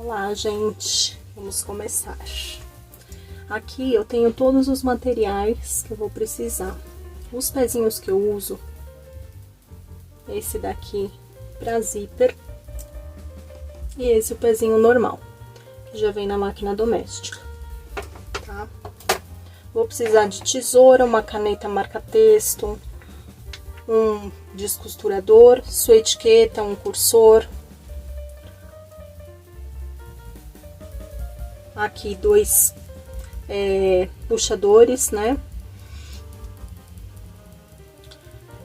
Olá, gente, vamos começar. Aqui eu tenho todos os materiais que eu vou precisar. Os pezinhos que eu uso, esse daqui para zíper e esse o pezinho normal, que já vem na máquina doméstica, tá? Vou precisar de tesoura, uma caneta marca-texto, um descosturador, sua etiqueta, um cursor. Aqui dois puxadores, né?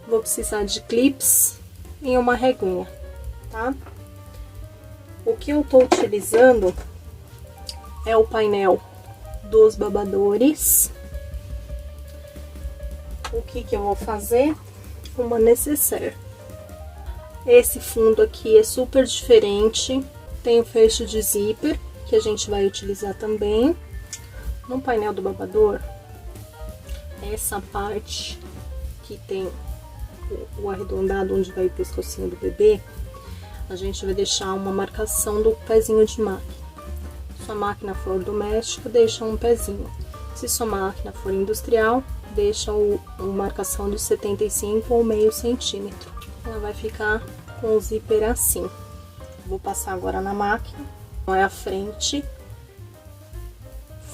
Vou precisar de clips e uma reguinha, tá? O que eu tô utilizando é o painel dos babadores. O que eu vou fazer? Uma necessaire. Esse fundo aqui é super diferente, tem o fecho de zíper, que a gente vai utilizar também. No painel do babador, essa parte que tem o arredondado onde vai o pescocinho do bebê, a gente vai deixar uma marcação do pezinho de máquina. Se sua máquina for doméstica, deixa um pezinho. Se sua máquina for industrial, deixa uma marcação de 75 ou meio centímetro. Ela vai ficar com o zíper assim. Vou passar agora na máquina. É a frente,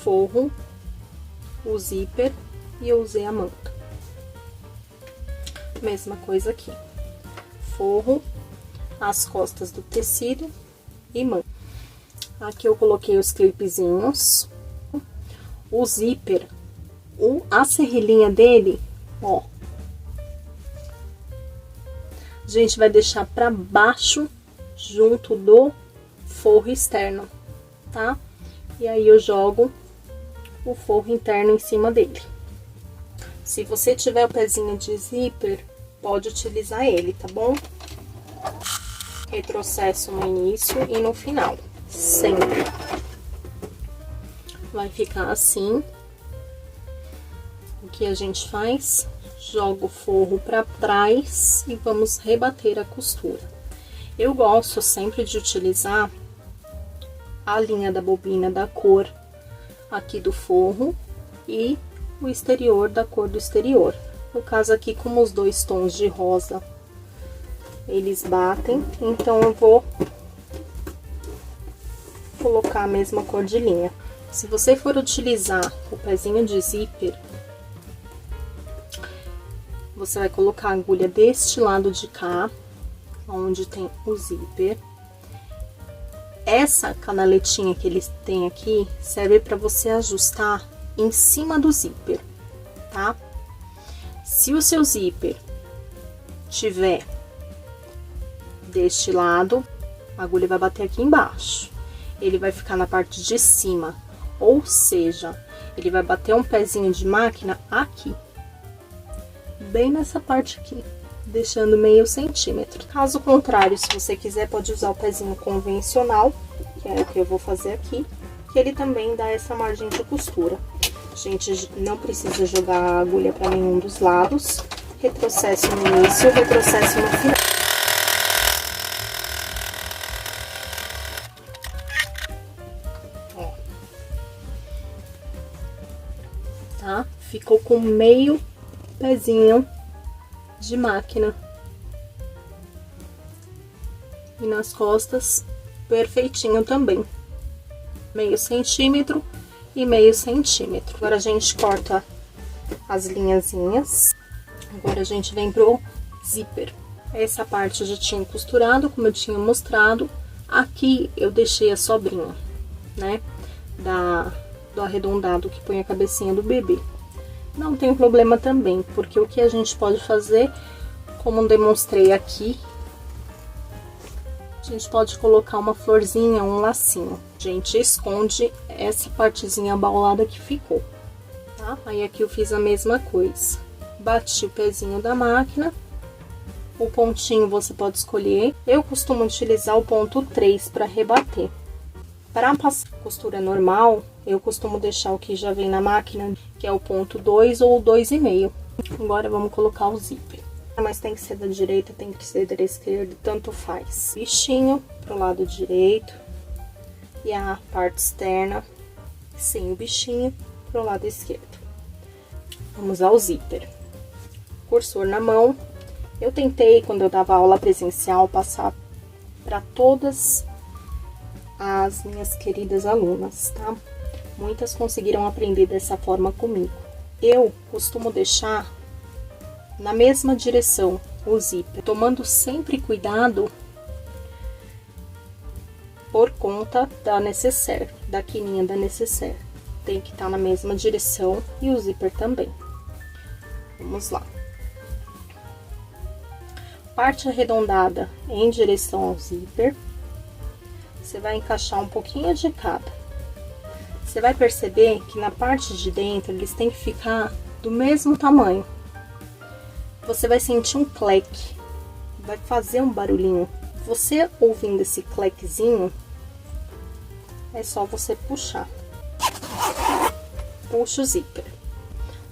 forro, o zíper e eu usei a manta. Mesma coisa aqui, forro, as costas do tecido e manta. Aqui eu coloquei os clipezinhos, o zíper, a serrilhinha dele, ó, a gente vai deixar pra baixo junto do forro externo, tá? E aí eu jogo o forro interno em cima dele. Se você tiver o pezinho de zíper, pode utilizar ele, tá bom? Retrocesso no início e no final, sempre. Vai ficar assim. O que a gente faz? Joga o forro pra trás e vamos rebater a costura. Eu gosto sempre de utilizar a linha da bobina da cor aqui do forro e o exterior da cor do exterior. No caso aqui, como os dois tons de rosa, eles batem, então eu vou colocar a mesma cor de linha. Se você for utilizar o pezinho de zíper, você vai colocar a agulha deste lado de cá, onde tem o zíper. Essa canaletinha que eles têm aqui serve para você ajustar em cima do zíper, tá? Se o seu zíper tiver deste lado, a agulha vai bater aqui embaixo. Ele vai ficar na parte de cima, ou seja, ele vai bater um pezinho de máquina aqui, bem nessa parte aqui, deixando meio centímetro. Caso contrário, se você quiser, pode usar o pezinho convencional, que é o que eu vou fazer aqui, que ele também dá essa margem de costura. A gente não precisa jogar a agulha para nenhum dos lados. Retrocesso no início, retrocesso no final. Ó. Tá? Ficou com meio pezinho de máquina. E nas costas, perfeitinho também. Meio centímetro e meio centímetro. Agora a gente corta as linhazinhas. Agora a gente vem pro zíper. Essa parte eu já tinha costurado, como eu tinha mostrado. Aqui eu deixei a sobrinha, né? Do arredondado que põe a cabecinha do bebê. Não tem problema também, porque o que a gente pode fazer, como demonstrei aqui, a gente pode colocar uma florzinha, um lacinho. A gente esconde essa partezinha abaulada que ficou, tá? Aí aqui eu fiz a mesma coisa. Bati o pezinho da máquina. O pontinho você pode escolher. Eu costumo utilizar o ponto 3 para rebater. Para passar costura normal, eu costumo deixar o que já vem na máquina, que é o ponto 2 ou 2,5. Agora vamos colocar o zíper. Mas tem que ser da direita, tem que ser da esquerda, tanto faz. Bichinho pro lado direito e a parte externa sem o bichinho pro lado esquerdo. Vamos ao zíper. Cursor na mão. Eu tentei, quando eu dava aula presencial, passar para todas as minhas queridas alunas, tá? Muitas conseguiram aprender dessa forma comigo. Eu costumo deixar na mesma direção o zíper, tomando sempre cuidado por conta da nécessaire, da quininha da nécessaire. Tem que estar na mesma direção e o zíper também. Vamos lá. Parte arredondada em direção ao zíper. Você vai encaixar um pouquinho de cada. Você vai perceber que na parte de dentro eles têm que ficar do mesmo tamanho. Você vai sentir um cleque, vai fazer um barulhinho. Você ouvindo esse clequezinho, é só você puxar. Puxa o zíper.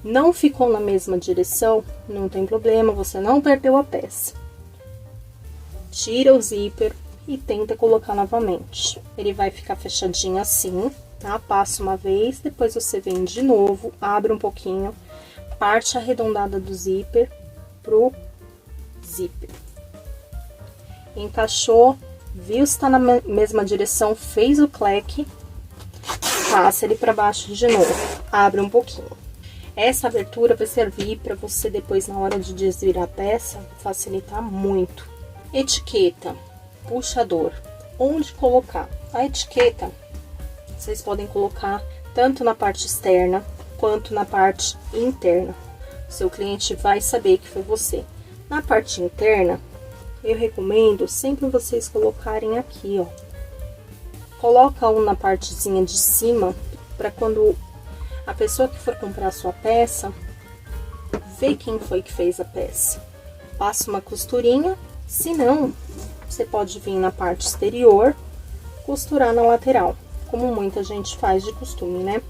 Não ficou na mesma direção, não tem problema, você não perdeu a peça. Tira o zíper e tenta colocar novamente. Ele vai ficar fechadinho assim, tá? Passa uma vez, depois você vem de novo, abre um pouquinho, parte arredondada do zíper pro zíper. Encaixou, viu se tá na mesma direção, fez o cleque, passa ele para baixo de novo, abre um pouquinho. Essa abertura vai servir para você depois, na hora de desvirar a peça, facilitar muito. Etiqueta, puxador, onde colocar? A etiqueta, vocês podem colocar tanto na parte externa, quanto na parte interna. Seu cliente vai saber que foi você. Na parte interna, eu recomendo sempre vocês colocarem aqui, ó. Coloca um na partezinha de cima, para quando a pessoa que for comprar a sua peça, ver quem foi que fez a peça. Passa uma costurinha, se não, você pode vir na parte exterior, costurar na lateral, como muita gente faz de costume, né?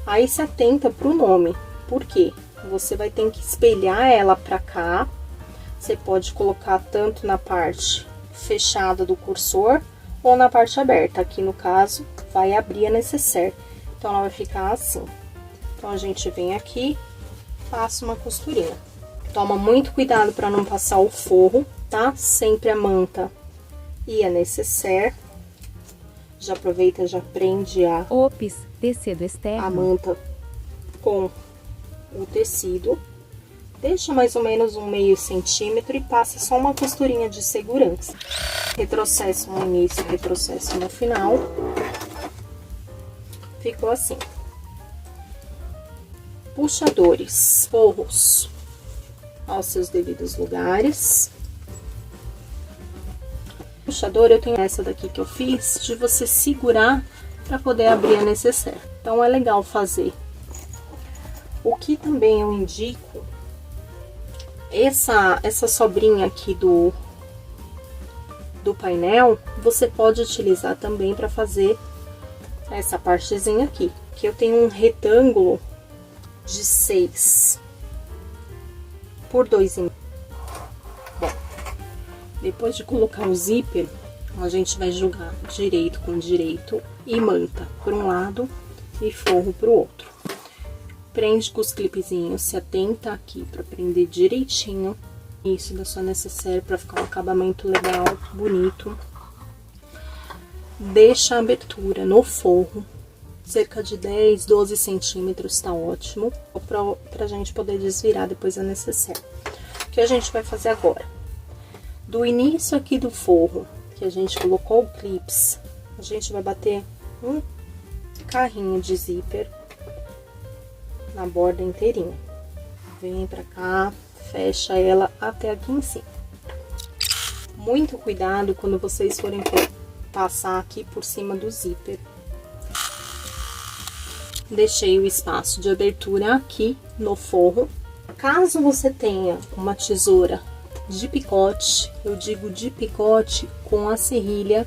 Aí se atenta pro nome, por quê? Você vai ter que espelhar ela pra cá. Você pode colocar tanto na parte fechada do cursor ou na parte aberta. Aqui no caso, vai abrir a nécessaire. Então, ela vai ficar assim. Então, a gente vem aqui, passa uma costurinha. Toma muito cuidado para não passar o forro, tá? Sempre a manta e a nécessaire. Já aproveita, já prende a tecido externo. A manta com o tecido. Deixa mais ou menos um meio centímetro e passa só uma costurinha de segurança. Retrocesso no início, retrocesso no final. Ficou assim. Puxadores, forros aos seus devidos lugares. Puxador, eu tenho essa daqui que eu fiz, de você segurar para poder abrir a nécessaire. Então, é legal fazer. O que também eu indico, essa sobrinha aqui do painel, você pode utilizar também para fazer essa partezinha aqui. Que eu tenho um retângulo de 6 por 2,5. Bom, depois de colocar o zíper, a gente vai jogar direito com direito e manta por um lado e forro pro outro. Prende com os clipezinhos, se atenta aqui para prender direitinho isso da sua nécessaire para ficar um acabamento legal, bonito. Deixa a abertura no forro, cerca de 10, 12 centímetros, tá ótimo, pra gente poder desvirar depois a nécessaire. O que a gente vai fazer agora? Do início aqui do forro, que a gente colocou o clips, a gente vai bater um carrinho de zíper na borda inteirinha. Vem pra cá, fecha ela até aqui em cima. Muito cuidado quando vocês forem passar aqui por cima do zíper. Deixei o espaço de abertura aqui no forro. Caso você tenha uma tesoura de picote, eu digo de picote com a serrilha,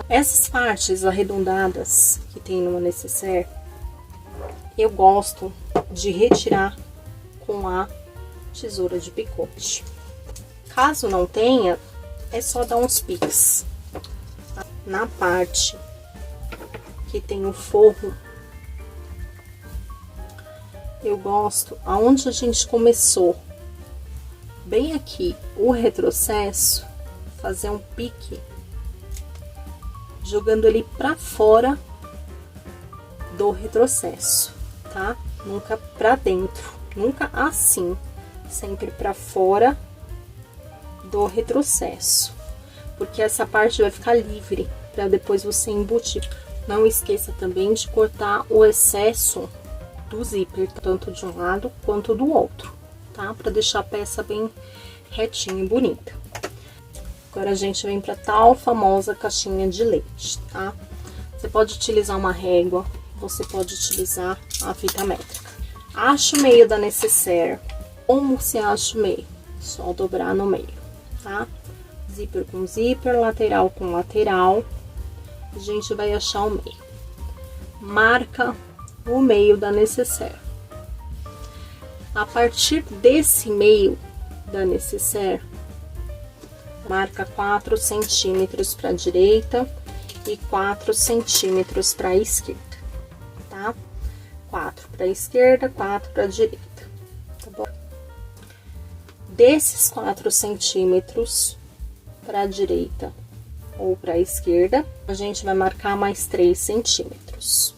essas partes arredondadas que tem numa nécessaire, eu gosto de retirar com a tesoura de picote. Caso não tenha, é só dar uns piques na parte aqui tem o forro, eu gosto, aonde a gente começou, bem aqui, o retrocesso, fazer um pique, jogando ele pra fora do retrocesso, tá? Nunca pra dentro, nunca assim, sempre pra fora do retrocesso, porque essa parte vai ficar livre para depois você embutir. Não esqueça também de cortar o excesso do zíper, tanto de um lado quanto do outro, tá? Para deixar a peça bem retinha e bonita. Agora a gente vem para tal famosa caixinha de leite, tá? Você pode utilizar uma régua, você pode utilizar a fita métrica. Acha o meio da necessaire. Como se acha o meio? Só dobrar no meio, tá? Zíper com zíper, lateral com lateral. A gente vai achar o meio. Marca o meio da necessaire. A partir desse meio da necessaire, marca 4 centímetros para a direita e 4 centímetros para a esquerda, tá? 4 para a esquerda, 4 para a direita, tá bom? Desses 4 centímetros para a direita ou para a esquerda, a gente vai marcar mais 3 centímetros.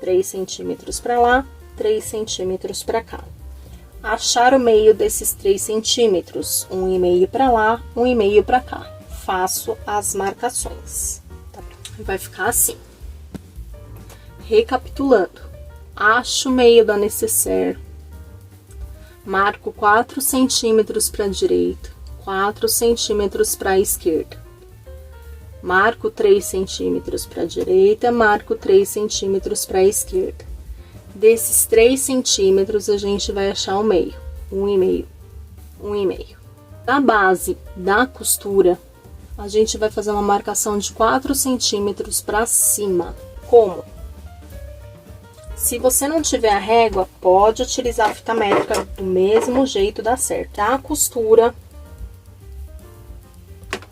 3 centímetros para lá, 3 centímetros para cá. Achar o meio desses 3 centímetros, 1,5 para lá, 1,5 para cá. Faço as marcações, tá? Vai ficar assim. Recapitulando, acho o meio da necessaire, marco 4 centímetros para a direita, 4 centímetros para a esquerda. Marco 3 centímetros para a direita, marco 3 centímetros para a esquerda. Desses 3 centímetros, a gente vai achar o meio, 1,5, 1,5. Na base da costura, a gente vai fazer uma marcação de 4 centímetros para cima. Como? Se você não tiver a régua, pode utilizar a fita métrica, do mesmo jeito dá certo. A costura,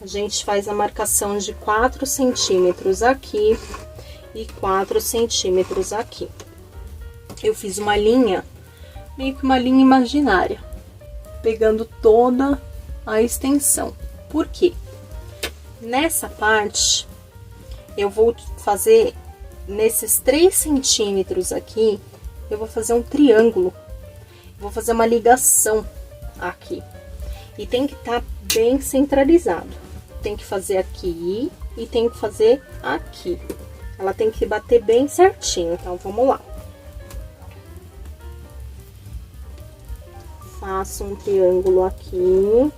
a gente faz a marcação de 4 centímetros aqui e 4 centímetros aqui. Eu fiz uma linha, meio que uma linha imaginária, pegando toda a extensão. Por quê? Nessa parte, eu vou fazer, nesses 3 centímetros aqui, eu vou fazer um triângulo. Vou fazer uma ligação aqui. E tem que estar bem centralizado. Tem que fazer aqui e tem que fazer aqui. Ela tem que bater bem certinho, então vamos lá. Faço um triângulo aqui.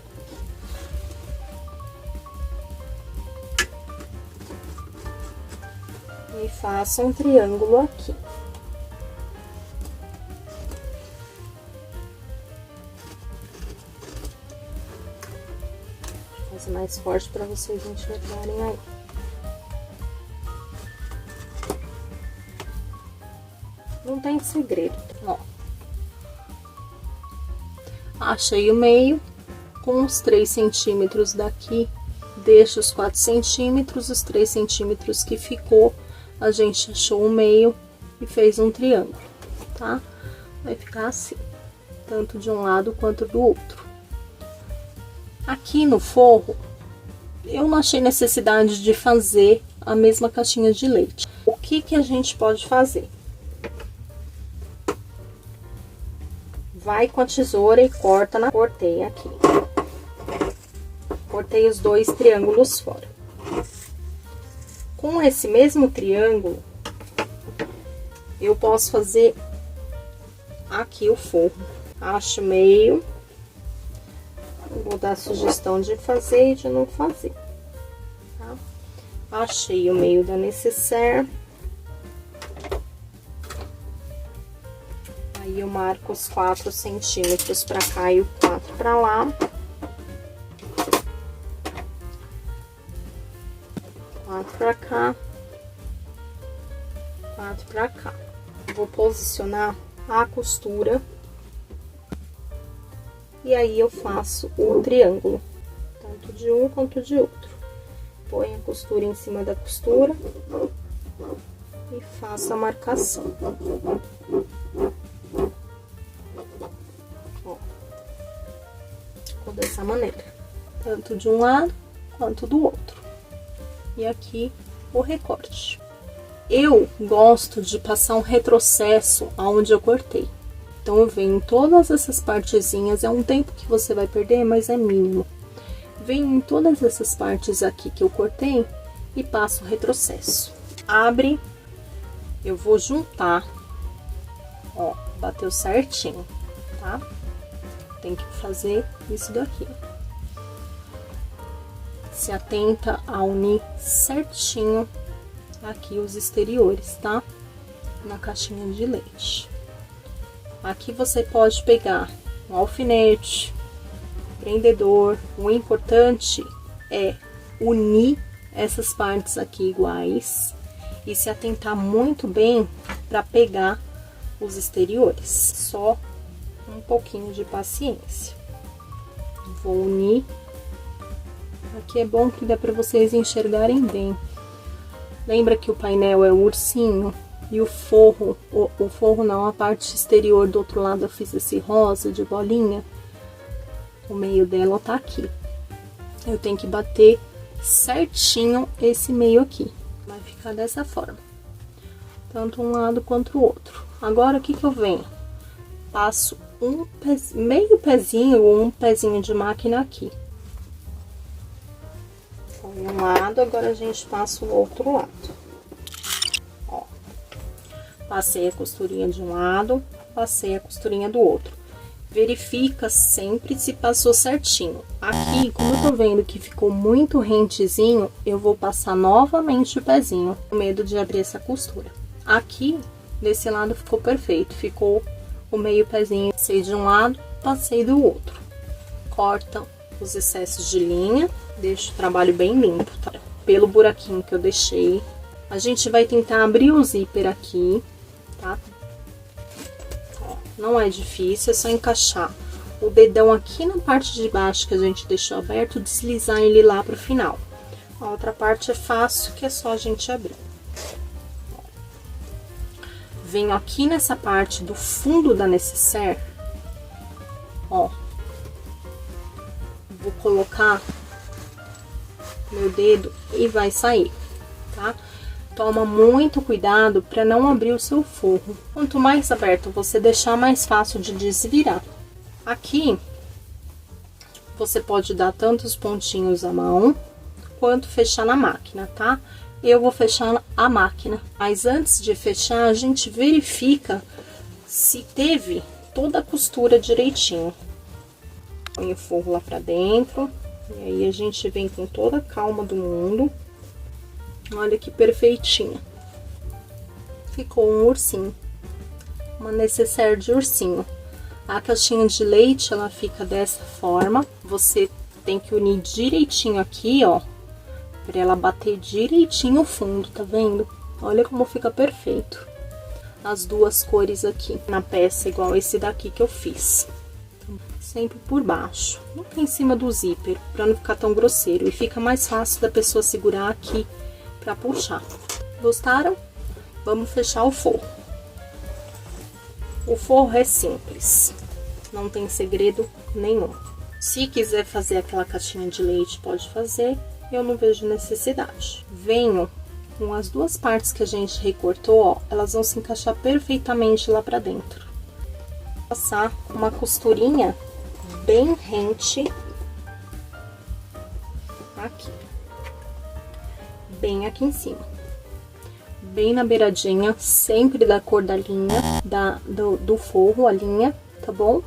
E faço um triângulo aqui. Vou fazer mais forte para vocês enxergarem aí. Não tem segredo, ó. Achei o meio, com os 3 centímetros daqui, deixo os 4 centímetros, os 3 centímetros que ficou, a gente achou o meio e fez um triângulo, tá? Vai ficar assim, tanto de um lado quanto do outro. Aqui no forro, eu não achei necessidade de fazer a mesma caixinha de leite. O que que a gente pode fazer? Vai com a tesoura e corta na... Cortei aqui. Cortei os 2 triângulos fora. Com esse mesmo triângulo, eu posso fazer aqui o forro. Acho meio. Vou dar sugestão de fazer e de não fazer, tá? Achei o meio da necessaire. Aí eu marco os 4 centímetros pra cá e o 4 pra lá. 4 pra cá. 4 pra cá. Vou posicionar a costura. E aí eu faço o triângulo, tanto de um quanto de outro. Põe a costura em cima da costura. e faço a marcação. Ó, ficou dessa maneira, tanto de um lado quanto do outro. E aqui o recorte. Eu gosto de passar um retrocesso aonde eu cortei. Então, eu venho em todas essas partezinhas, é um tempo que você vai perder, mas é mínimo. Venho em todas essas partes aqui que eu cortei e passo o retrocesso. Abre, eu vou juntar, ó, bateu certinho, tá? Tem que fazer isso daqui. Se atenta a unir certinho aqui os exteriores, tá? Na caixinha de leite. Aqui você pode pegar um alfinete, prendedor. O importante é unir essas partes aqui iguais e se atentar muito bem para pegar os exteriores. Só um pouquinho de paciência. Vou unir. Aqui é bom que dá para vocês enxergarem bem. Lembra que o painel é o ursinho? E o forro, o forro não, a parte exterior do outro lado eu fiz esse rosa de bolinha. O meio dela tá aqui. Eu tenho que bater certinho esse meio aqui. Vai ficar dessa forma. Tanto um lado quanto o outro. Agora, o que que eu venho? Passo meio pezinho ou um pezinho de máquina aqui. Foi um lado, agora a gente passa o outro lado. Passei a costurinha de um lado, passei a costurinha do outro. Verifica sempre se passou certinho. Aqui, como eu tô vendo que ficou muito rentezinho, eu vou passar novamente o pezinho, com medo de abrir essa costura. Aqui, desse lado ficou perfeito, ficou o meio pezinho. Passei de um lado, passei do outro. Corta os excessos de linha, deixa o trabalho bem limpo, tá? Pelo buraquinho que eu deixei. A gente vai tentar abrir o zíper aqui. Tá? Ó, não é difícil, é só encaixar o dedão aqui na parte de baixo que a gente deixou aberto, deslizar ele lá pro final. A outra parte é fácil, que é só a gente abrir. Ó. Venho aqui nessa parte do fundo da nécessaire, ó. Vou colocar meu dedo e vai sair, tá? Toma muito cuidado para não abrir o seu forro. Quanto mais aberto você deixar, mais fácil de desvirar. Aqui, você pode dar tanto os pontinhos à mão, quanto fechar na máquina, tá? Eu vou fechar a máquina. Mas antes de fechar, a gente verifica se teve toda a costura direitinho. Põe o forro lá pra dentro. E aí, a gente vem com toda a calma do mundo. Olha que perfeitinha. Ficou um ursinho. Uma nécessaire de ursinho. A caixinha de leite, ela fica dessa forma. Você tem que unir direitinho aqui, ó. Pra ela bater direitinho o fundo, tá vendo? Olha como fica perfeito. As duas cores aqui na peça, igual esse daqui que eu fiz. Sempre por baixo. Nunca em cima do zíper, pra não ficar tão grosseiro. E fica mais fácil da pessoa segurar aqui pra puxar. Gostaram? Vamos fechar o forro. O forro é simples, não tem segredo nenhum. Se quiser fazer aquela caixinha de leite, pode fazer, eu não vejo necessidade. Venho com as duas partes que a gente recortou, ó, elas vão se encaixar perfeitamente lá pra dentro. Passar uma costurinha bem rente aqui. Bem aqui em cima, bem na beiradinha, sempre da cor da linha, do forro, a linha, tá bom?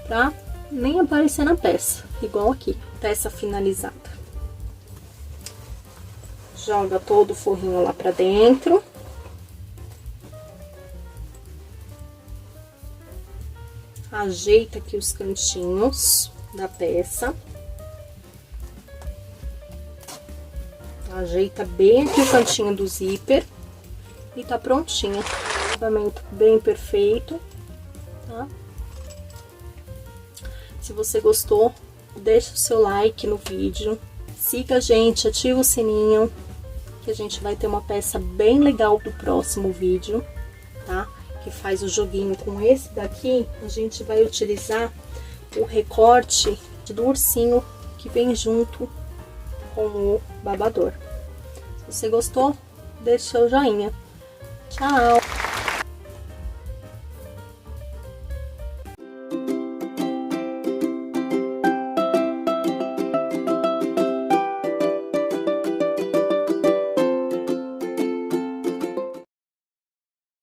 Pra nem aparecer na peça, igual aqui, peça finalizada. Joga todo o forrinho lá pra dentro. Ajeita aqui os cantinhos da peça. Ajeita bem aqui o cantinho do zíper e tá prontinha. Acabamento bem perfeito, tá? Se você gostou, deixa o seu like no vídeo. Siga a gente, ativa o sininho, que a gente vai ter uma peça bem legal do próximo vídeo, tá? Que faz o joguinho com esse daqui. A gente vai utilizar o recorte do ursinho que vem junto com o babador. Se você gostou, deixa o joinha. Tchau!